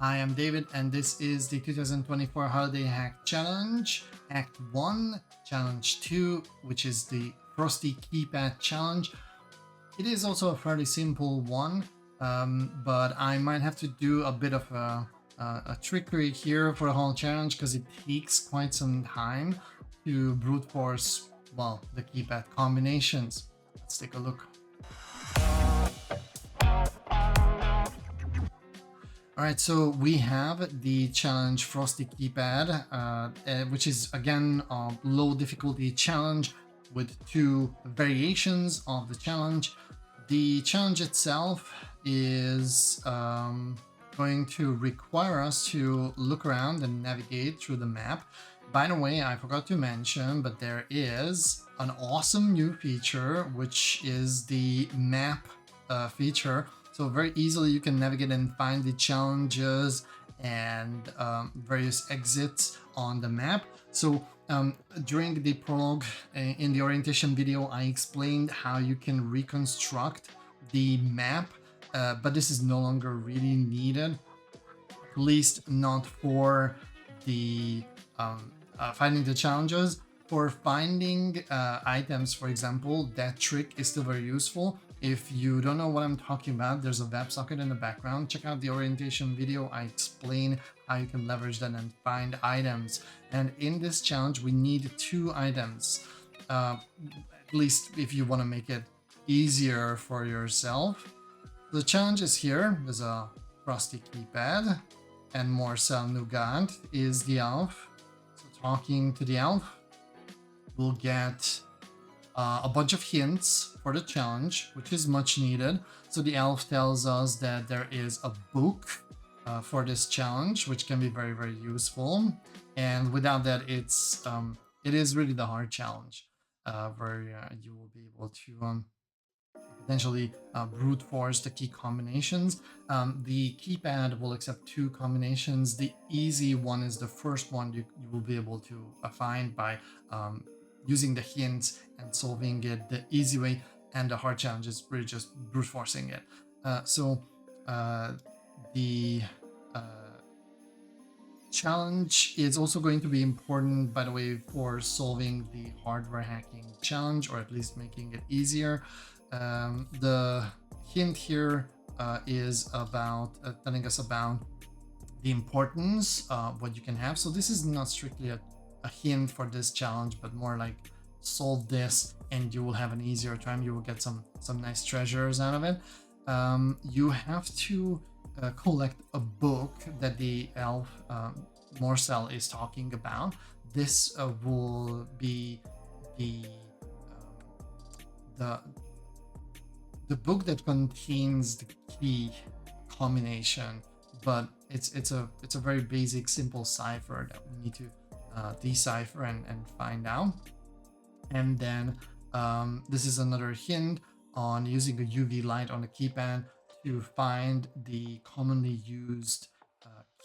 I am David, and this is the 2024 Holiday Hack Challenge, Act 1, Challenge 2, which is the Frosty Keypad Challenge. It is also a fairly simple one, but I might have to do a bit of a trickery here for the whole challenge because it takes quite some time to brute force, well, the keypad combinations. Let's take a look. All right, so we have the challenge Frosty Keypad, which is again a low difficulty challenge with two variations of the challenge. The challenge itself is going to require us to look around and navigate through the map. By the way, I forgot to mention, but there is an awesome new feature, which is the map feature. So very easily you can navigate and find the challenges and various exits on the map. So during the prologue in the orientation video, I explained how you can reconstruct the map, but this is no longer really needed, at least not for the finding the challenges. For finding items, for example, that trick is still very useful. If you don't know what I'm talking about, there's a WebSocket in the background. Check out the orientation video. I explain how you can leverage that and find items. And in this challenge, we need 2 items, at least if you want to make it easier for yourself. The challenge is here. There's a Frosty Keypad, and Marcel Nougat is the elf. So talking to the elf, we'll get a bunch of hints for the challenge, which is much needed. So the elf tells us that there is a book for this challenge, which can be very, very useful. And without that, it is really the hard challenge where you will be able to potentially brute force the key combinations. The keypad will accept 2 combinations. The easy one is the first one you will be able to find by using the hints and solving it the easy way, and the hard challenge is really just brute forcing it. The challenge is also going to be important, by the way, for solving the hardware hacking challenge, or at least making it easier. The hint here is about telling us about the importance of what you can have. So this is not strictly a hint for this challenge, but more like solve this and you will have an easier time. You will get some nice treasures out of it. You have to collect a book that the elf Marcel is talking about. This will be the book that contains the key combination, but it's a very basic, simple cipher that we need to decipher and find out. And then this is another hint on using a UV light on the keypad to find the commonly used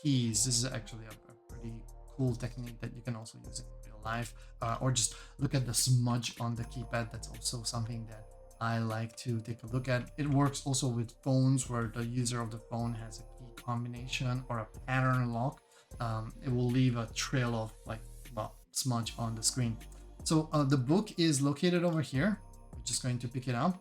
keys. This is actually a pretty cool technique that you can also use in real life, or just look at the smudge on the keypad. That's also something that I like to take a look at. It works also with phones where the user of the phone has a key combination or a pattern lock. It will leave a trail of smudge on the screen. So the book is located over here. We're just going to pick it up.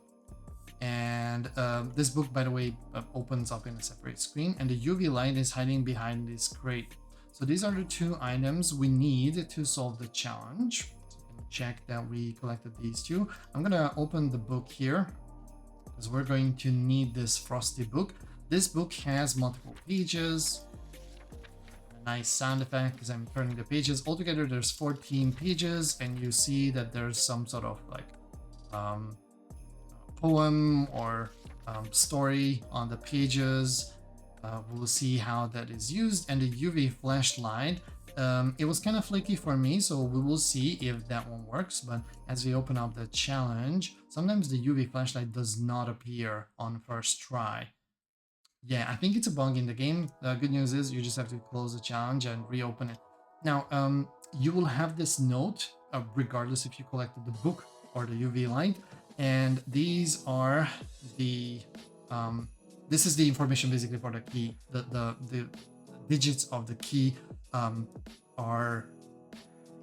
And this book, by the way, opens up in a separate screen, and the UV light is hiding behind this crate. So these are the 2 items we need to solve the challenge. So you can check that we collected these 2. I'm gonna open the book here because we're going to need this Frosty book. This book has multiple pages. Nice sound effect because I'm turning the pages. Altogether there's 14 pages, and you see that there's some sort of like poem or story on the pages. We'll see how that is used. And the UV flashlight, it was kind of flaky for me, so we will see if that one works. But as we open up the challenge, sometimes the UV flashlight does not appear on first try. Yeah, I think it's a bug in the game. The good news is you just have to close the challenge and reopen it. Now, you will have this note, regardless if you collected the book or the UV light. And these are the this is the information basically for the key. The digits of the key are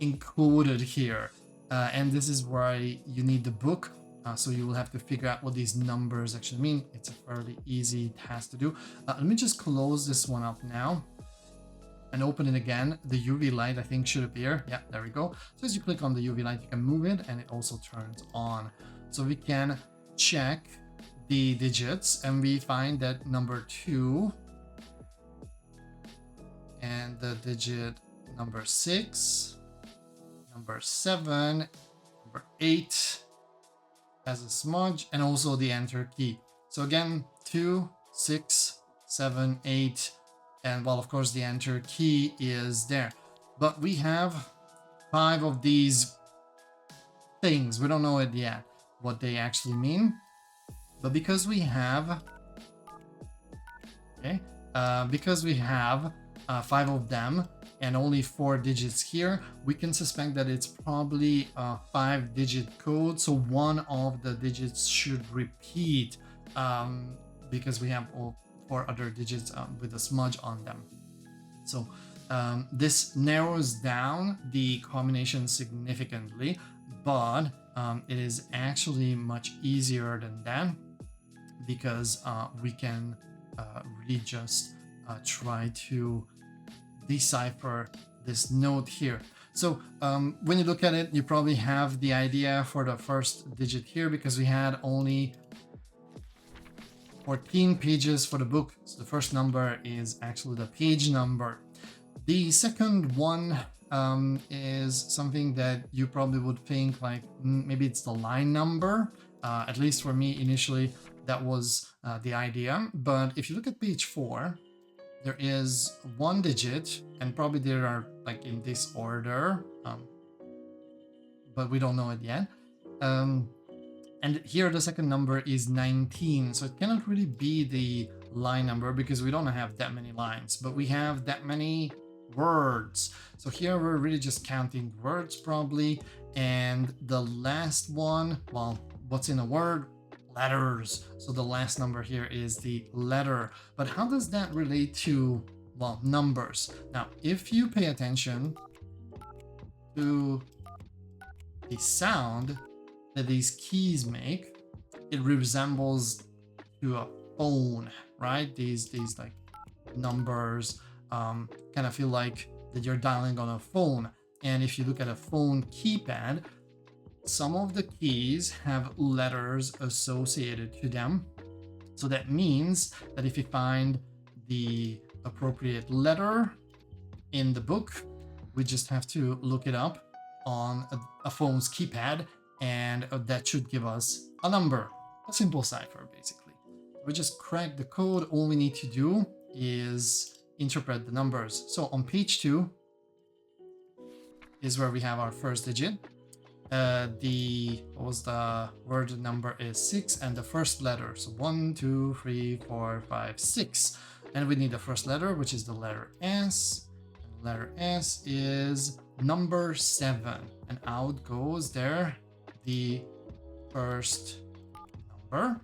encoded here. And this is why you need the book. So you will have to figure out what these numbers actually mean. It's a fairly easy task to do. Let me just close this one up now and open it again. The UV light, I think, should appear. Yeah, there we go. So as you click on the UV light, you can move it and it also turns on. So we can check the digits and we find that number 2 and the digit number 6, number 7, number 8 as a smudge, and also the enter key. So again, 2, 6, 7, 8, and well, of course, the enter key is there. But we have 5 of these things. We don't know it yet, what they actually mean. But because we have, okay, because we have 5 of them and only 4 digits here, we can suspect that it's probably a 5-digit code. So one of the digits should repeat because we have all 4 other digits with a smudge on them. So this narrows down the combination significantly, but it is actually much easier than that because we can really just try to decipher this note here. So when you look at it, you probably have the idea for the first digit here because we had only 14 pages for the book. So the first number is actually the page number. The second one is something that you probably would think like maybe it's the line number. At least for me initially, that was the idea. But if you look at page 4, there is 1 digit, and probably there are like in this order, but we don't know it yet. And here the second number is 19, so it cannot really be the line number because we don't have that many lines, but we have that many words. So here we're really just counting words probably, and the last one, well, what's in a word? Letters. So the last number here is the letter. But how does that relate to, well, numbers? Now, if you pay attention to the sound that these keys make, it resembles to a phone, right? These like numbers kind of feel like that you're dialing on a phone. And if you look at a phone keypad, some of the keys have letters associated to them. So that means that if you find the appropriate letter in the book, we just have to look it up on a phone's keypad, and that should give us a number, a simple cipher basically. We just crack the code. All we need to do is interpret the numbers. So on page 2 is where we have our first digit. What was the word number is 6 and the first letter. So 1, 2, 3, 4, 5, 6. And we need the first letter, which is the letter S. And the letter S is number 7. And out goes there the first number.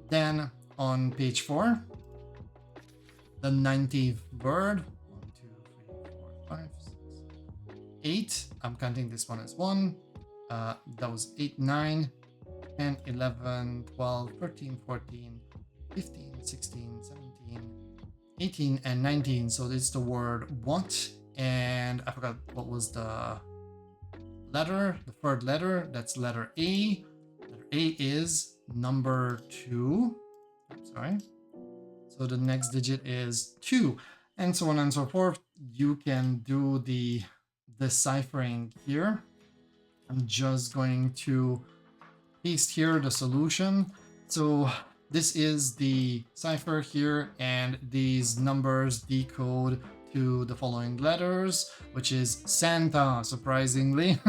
Then on page 4, the 19th word. 1, 2, 3, 4, 5, 6, 8. I'm counting this one as 1. That was 8, 9, 10, 11, 12, 13, 14, 15, 16, 17, 18, and 19. So this is the word what, and I forgot what was the letter, the third letter. That's letter A. Letter A is number 2. I'm sorry. So the next digit is 2, and so on and so forth. You can do the deciphering here. I'm just going to paste here the solution. So this is the cipher here, and these numbers decode to the following letters, which is Santa, surprisingly.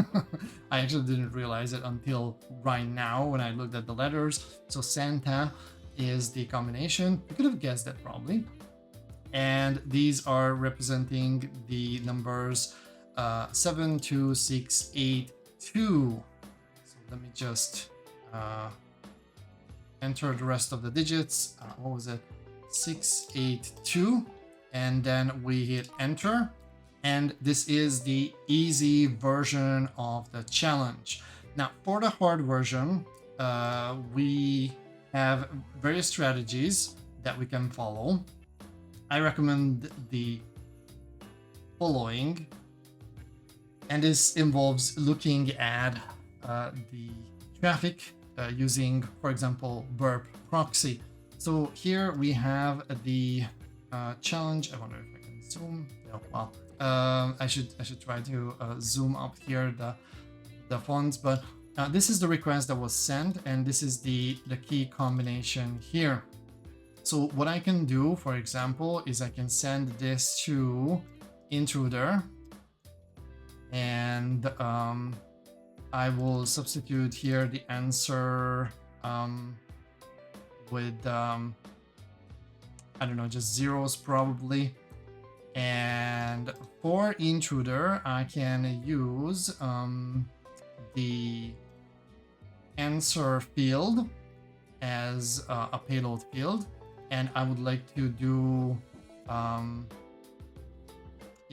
I actually didn't realize it until right now when I looked at the letters. So Santa is the combination. You could have guessed that probably. And these are representing the numbers 7, 2, 6, 8, 2. So let me just enter the rest of the digits. What was it? 6, 8, 2. and then we hit enter. And this is the easy version of the challenge. Now, for the hard version, we have various strategies that we can follow. I recommend the following, and this involves looking at the traffic using, for example, burp proxy. So here we have the challenge. I wonder if I can zoom. No, well, I should try to zoom up here the fonts, but this is the request that was sent, and this is the key combination here. So what I can do, for example, is I can send this to intruder, and I will substitute here the answer with I don't know, just zeros probably. And for intruder, I can use the answer field as a payload field, and I would like to do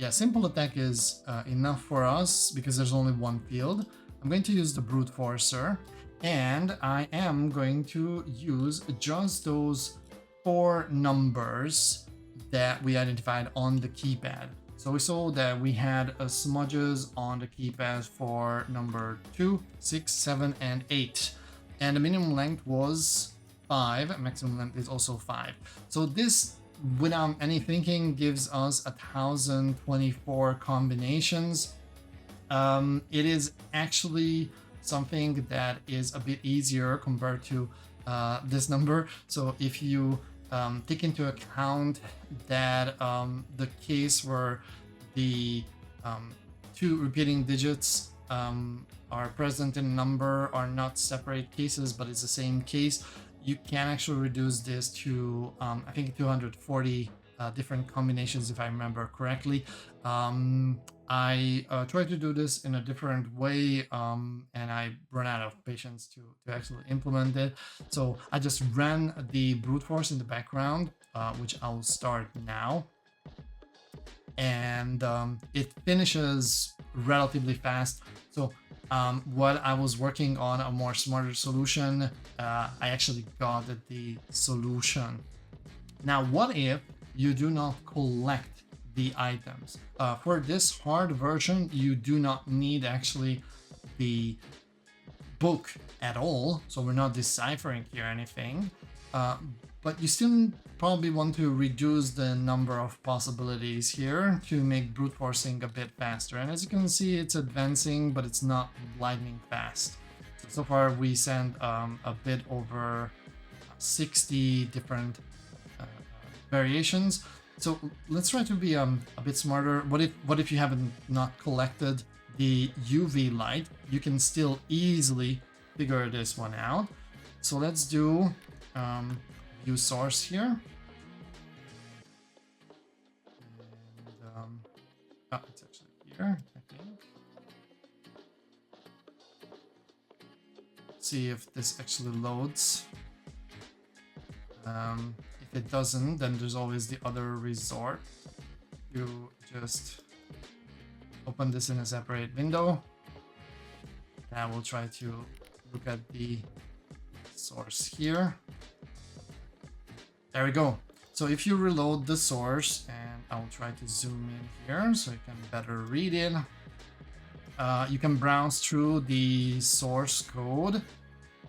simple attack is enough for us because there's only one field. I'm going to use the brute forcer, and I am going to use just those 4 numbers that we identified on the keypad. So we saw that we had smudges on the keypad for number 2, 6, 7, and 8. And the minimum length was 5, maximum length is also 5. So this, without any thinking, gives us 1024 combinations. It is actually something that is a bit easier compared to this number. So if you take into account that the case where the 2 repeating digits are present in a number are not separate cases, but it's the same case, you can actually reduce this to I think 240 different combinations, if I remember correctly. I tried to do this in a different way, and I ran out of patience to actually implement it. So I just ran the brute force in the background, which I'll start now. And it finishes relatively fast. So while I was working on a more smarter solution, I actually got the solution. Now, what if you do not collect the items? For this hard version, you do not need actually the book at all, so we're not deciphering here anything, but you still probably want to reduce the number of possibilities here to make brute forcing a bit faster. And as you can see, it's advancing, but it's not lightning fast. So far we sent a bit over 60 different variations. So let's try to be a bit smarter. What if you haven't not collected the UV light? You can still easily figure this one out. So let's do view source here. And, it's actually here, I think. See if this actually loads. If it doesn't, then there's always the other resort. You just open this in a separate window. And I will try to look at the source here. There we go. So if you reload the source, and I'll try to zoom in here so you can better read it. You can browse through the source code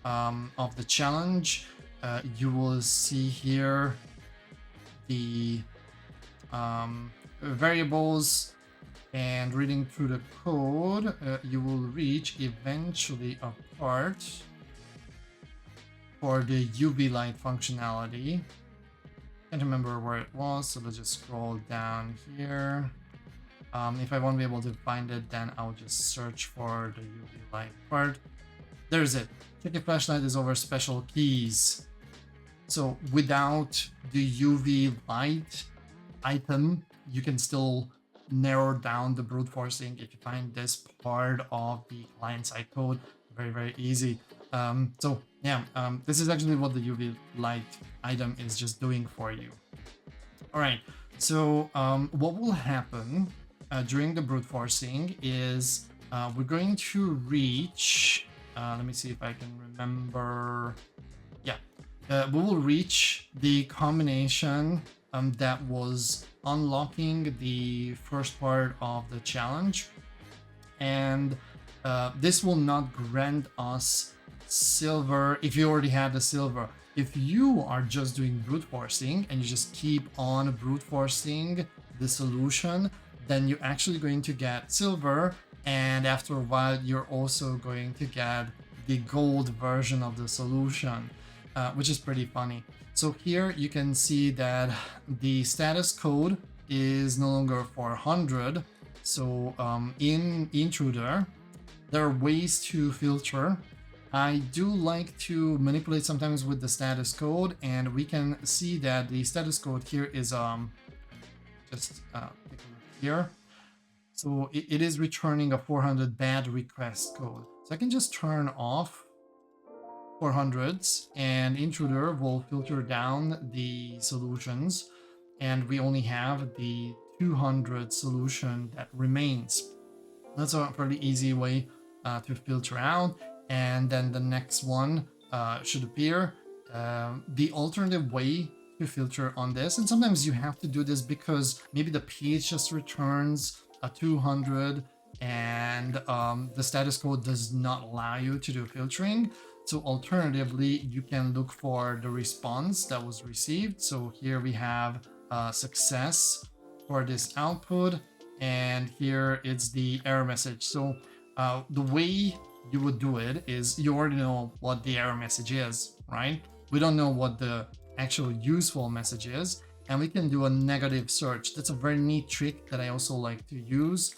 of the challenge. You will see here the variables, and reading through the code, you will reach eventually a part for the UV light functionality. Can't remember where it was, so let's just scroll down here. If I won't be able to find it, then I'll just search for the UV light part. There's it. Check your flashlight is over special keys. So without the UV light item, you can still narrow down the brute forcing if you find this part of the client-side code. Very, very easy. This is actually what the UV light item is just doing for you. All right, So what will happen during the brute forcing is we're going to reach, let me see if I can remember. Yeah, we will reach the combination that was unlocking the first part of the challenge. And this will not grant us silver if you already have the silver. If you are just doing brute forcing and you just keep on brute forcing the solution, then you're actually going to get silver, and after a while you're also going to get the gold version of the solution, which is pretty funny. So here you can see that the status code is no longer 400. So in Intruder, there are ways to filter. I do like to manipulate sometimes with the status code, and we can see that the status code here is just take a look here. So it is returning a 400 bad request code. So I can just turn off 400s, and Intruder will filter down the solutions, and we only have the 200 solution that remains. That's a fairly easy way to filter out, and then the next one should appear. The alternative way to filter on this, and sometimes you have to do this because maybe the page just returns a 200 and the status code does not allow you to do filtering. So alternatively, you can look for the response that was received. So here we have success for this output, and here it's the error message. So the way you would do it is you already know what the error message is, right? We don't know what the actual useful message is, and we can do a negative search. That's a very neat trick that I also like to use.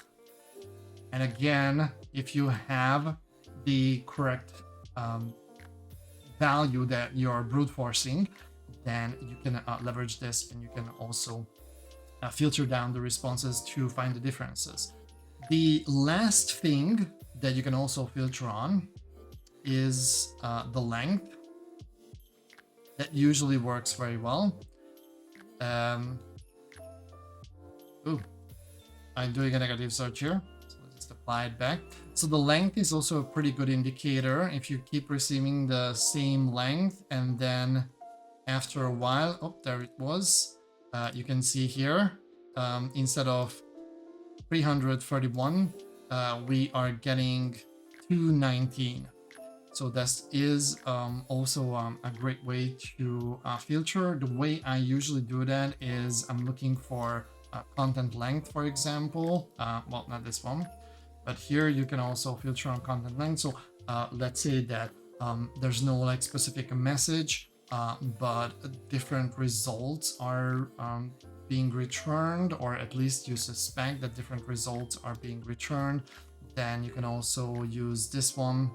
And again, if you have the correct value that you're brute forcing, then you can leverage this, and you can also filter down the responses to find the differences. The last thing that you can also filter on is the length. That usually works very well. Ooh, I'm doing a negative search here, so let's just apply it back. So the length is also a pretty good indicator. If you keep receiving the same length, and then after a while, oh, there it was. You can see here, instead of 331, we are getting 219. So this is also a great way to filter. The way I usually do that is I'm looking for content length, for example. Well, not this one, but here you can also filter on content length. So let's say that there's no like specific message, but different results are being returned, or at least you suspect that different results are being returned. Then you can also use this one,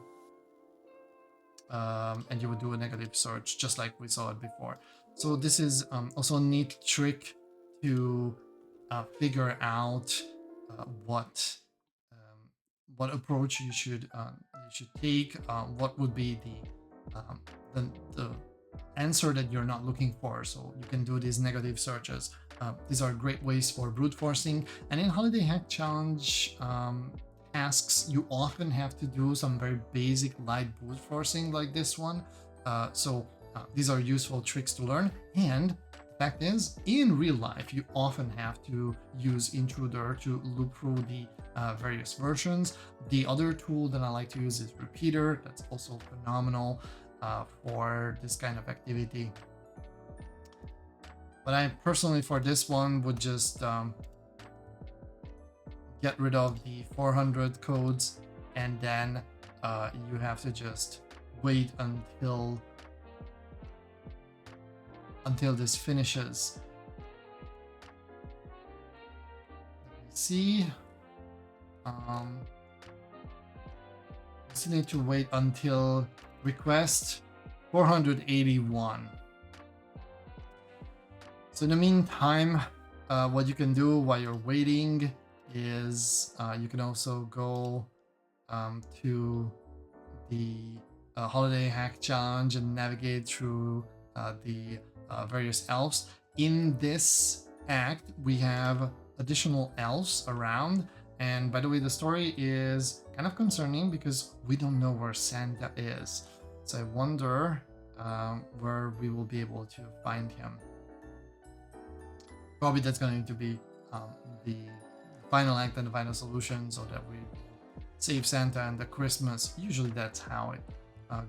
and you would do a negative search just like we saw it before. So this is also a neat trick to figure out what approach you should take. What would be the answer that you're not looking for. So you can do these negative searches. These are great ways for brute forcing. And in Holiday Hack Challenge tasks, you often have to do some very basic light brute forcing like this one. So these are useful tricks to learn. And the fact is, in real life, you often have to use Intruder to look through the various versions. The other tool that I like to use is Repeater. That's also phenomenal for this kind of activity. But I personally, for this one, would just get rid of the 400 codes, and then you have to just wait until this finishes. Let me see. Just need to wait until request 481. So in the meantime, what you can do while you're waiting is you can also go to the Holiday Hack Challenge and navigate through the various elves. In this act, we have additional elves around. And by the way, the story is kind of concerning because we don't know where Santa is. So I wonder where we will be able to find him. Probably that's going to be the final act and the final solution, so that we save Santa and the Christmas. Usually that's how it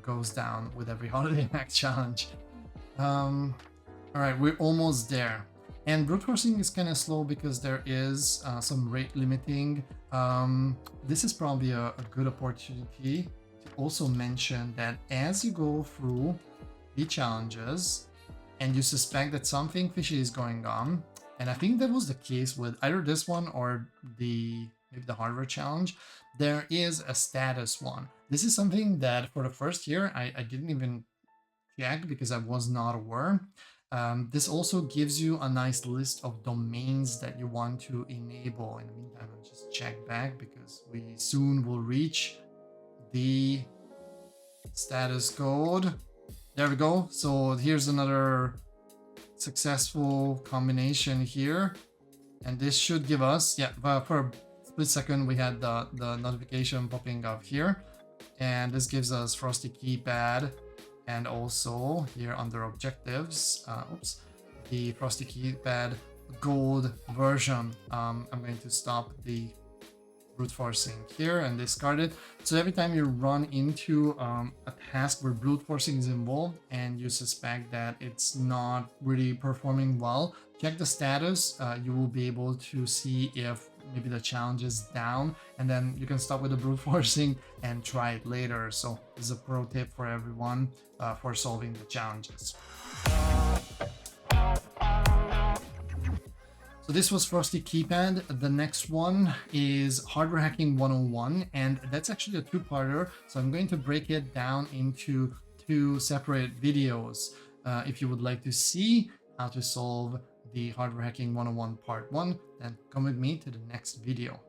goes down with every holiday act challenge. All right, we're almost there. And brute forcing is kind of slow because there is some rate limiting. This is probably a good opportunity to also mention that as you go through the challenges and you suspect that something fishy is going on, and I think that was the case with either this one or maybe the hardware challenge, there is a status one. This is something that for the first year I didn't even check because I was not aware. This also gives you a nice list of domains that you want to enable. In the meantime, I'll just check back because we soon will reach the status code. There we go. So here's another successful combination here. And this should give us, yeah, for a split second, we had the notification popping up here. And this gives us Frosty Keypad. And also here under objectives, the Frosty Keypad gold version. I'm going to stop the brute forcing here and discard it. So every time you run into a task where brute forcing is involved and you suspect that it's not really performing well, check the status. You will be able to see if maybe the challenge is down, and then you can stop with the brute forcing and try it later. So this is a pro tip for everyone for solving the challenges. So this was Frosty Keypad. The next one is Hardware Hacking 101, and that's actually a two-parter. So I'm going to break it down into two separate videos. If you would like to see how to solve the Hardware Hacking 101 Part 1, then come with me to the next video.